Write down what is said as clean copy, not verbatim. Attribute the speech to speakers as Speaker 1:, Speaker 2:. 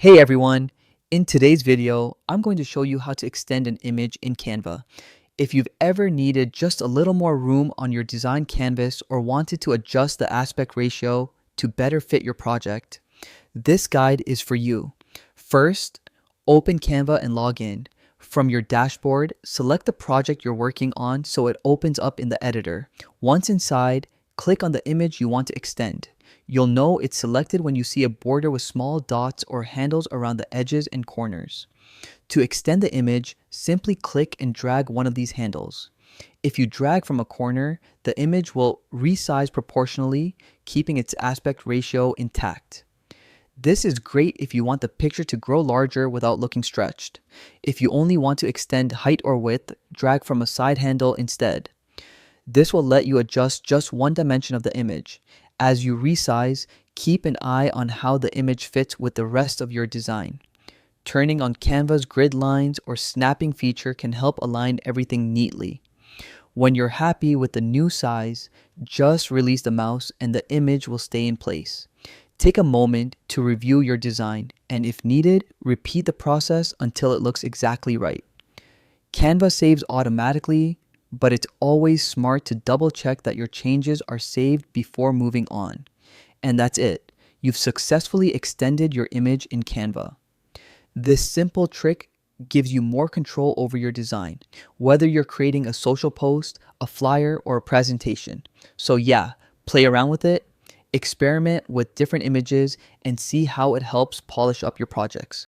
Speaker 1: Hey everyone! In today's video, I'm going to show you how to extend an image in Canva. If you've ever needed just a little more room on your design canvas or wanted to adjust the aspect ratio to better fit your project, this guide is for you. First, open Canva and log in. From your dashboard, select the project you're working on so it opens up in the editor. Once inside, click on the image you want to extend. You'll know it's selected when you see a border with small dots or handles around the edges and corners. To extend the image, simply click and drag one of these handles. If you drag from a corner, the image will resize proportionally, keeping its aspect ratio intact. This is great if you want the picture to grow larger without looking stretched. If you only want to extend height or width, drag from a side handle instead. This will let you adjust just one dimension of the image. As you resize, keep an eye on how the image fits with the rest of your design. Turning on Canva's grid lines or snapping feature can help align everything neatly. When you're happy with the new size, just release the mouse and the image will stay in place. Take a moment to review your design, and if needed, repeat the process until it looks exactly right. Canva saves automatically, but it's always smart to double check that your changes are saved before moving on. And that's it. You've successfully extended your image in Canva. This simple trick gives you more control over your design, whether you're creating a social post, a flyer, or a presentation. So yeah, play around with it, experiment with different images, and see how it helps polish up your projects.